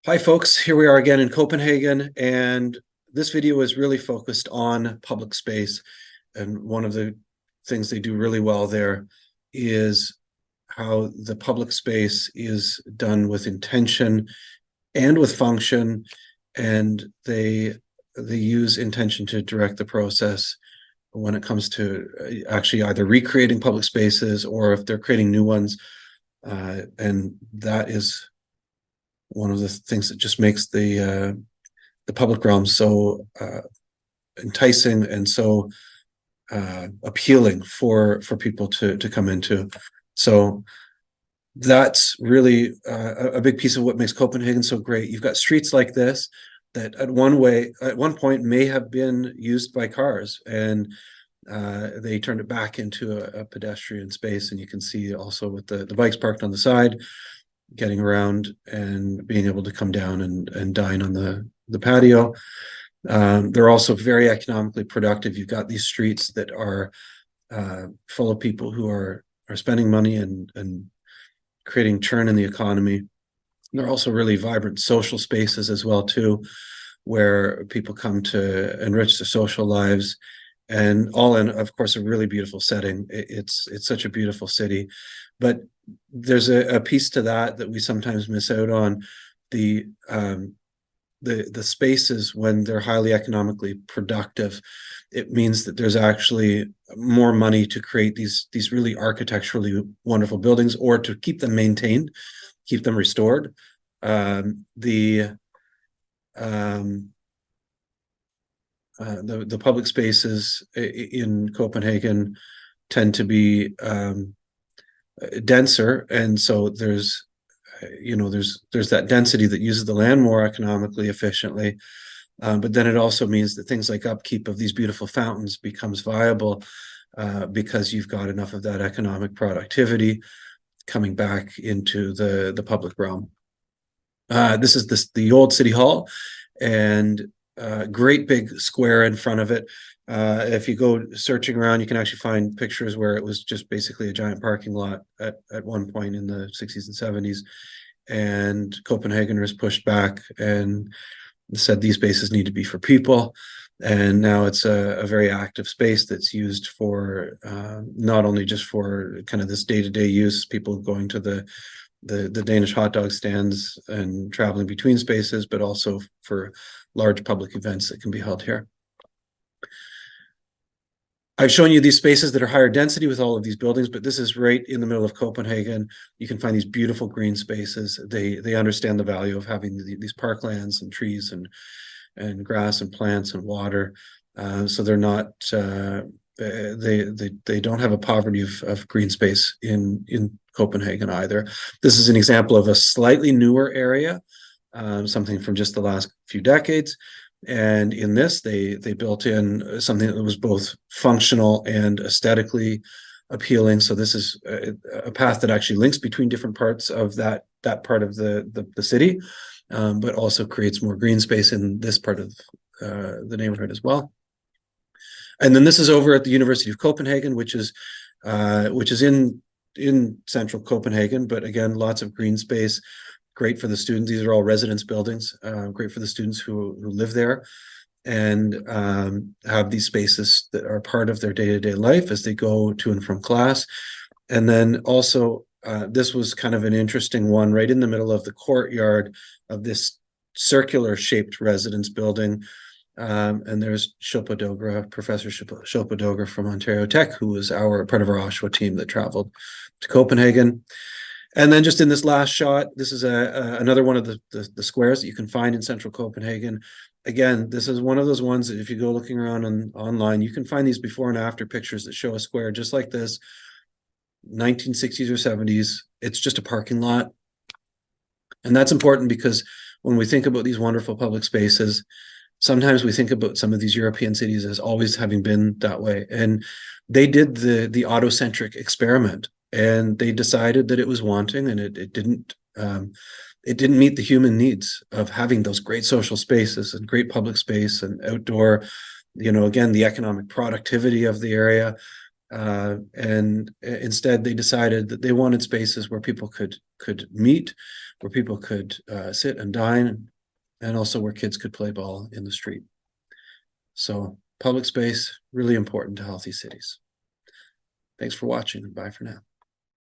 Hi folks, here we are again in Copenhagen, and this video is really focused on public space. And one of the things they do really well there is how the public space is done with intention and with function, and they use intention to direct the process when it comes to actually either recreating public spaces or if they're creating new ones. And that is one of the things that just makes the public realm so enticing and so appealing for people to come into. So that's really a big piece of what makes Copenhagen so great. You've got streets like this that at one point may have been used by cars, and they turned it back into a pedestrian space. And you can see also with the bikes parked on the side, getting around and being able to come down and dine on the patio. They're also very economically productive. You've got these streets that are full of people who are spending money and creating churn in the economy. They're also really vibrant social spaces as well too, where people come to enrich their social lives, and all in, of course, a really beautiful setting. It's such a beautiful city, but there's a piece to that we sometimes miss out on. The the spaces, when they're highly economically productive, it means that there's actually more money to create these really architecturally wonderful buildings, or to keep them maintained, keep them restored. The public spaces in Copenhagen tend to be denser, and so there's that density that uses the land more economically efficiently. But then it also means that things like upkeep of these beautiful fountains becomes viable, because you've got enough of that economic productivity coming back into the public realm. This is the old city hall, and great big square in front of it. If you go searching around, you can actually find pictures where it was just basically a giant parking lot at one point in the 60s and 70s. And Copenhageners pushed back and said these spaces need to be for people. And now it's a very active space that's used for not only just for kind of this day-to-day use, people going to the Danish hot dog stands and traveling between spaces, but also for large public events that can be held here. I've shown you these spaces that are higher density with all of these buildings, but this is right in the middle of Copenhagen. You can find these beautiful green spaces. They understand the value of having these parklands and trees and grass and plants and water. So they're not they don't have a poverty of green space in Copenhagen either. This is an example of a slightly newer area, something from just the last few decades. And in this, they built in something that was both functional and aesthetically appealing. So this is a path that actually links between different parts of that part of the city, but also creates more green space in this part of the neighborhood as well. And then this is over at the University of Copenhagen, which is in central Copenhagen, but again, lots of green space. Great for the students. These are all residence buildings. Great for the students who live there and have these spaces that are part of their day-to-day life as they go to and from class. And then also, this was kind of an interesting one right in the middle of the courtyard of this circular shaped residence building. And there's Shilpa Dogra, Professor Shilpa Dogra from Ontario Tech, who was part of our Oshawa team that traveled to Copenhagen. And then just in this last shot, this is another one of the squares that you can find in central Copenhagen. Again, this is one of those ones that if you go looking around online, you can find these before and after pictures that show a square just like this, 1960s or 70s. It's just a parking lot. And that's important because when we think about these wonderful public spaces, sometimes we think about some of these European cities as always having been that way. And they did the autocentric experiment, and they decided that it was wanting, and it didn't meet the human needs of having those great social spaces and great public space and outdoor, again, the economic productivity of the area. And instead they decided that they wanted spaces where people could meet, where people could sit and dine, and also where kids could play ball in the street. So public space, really important to healthy cities. Thanks for watching, and bye for now.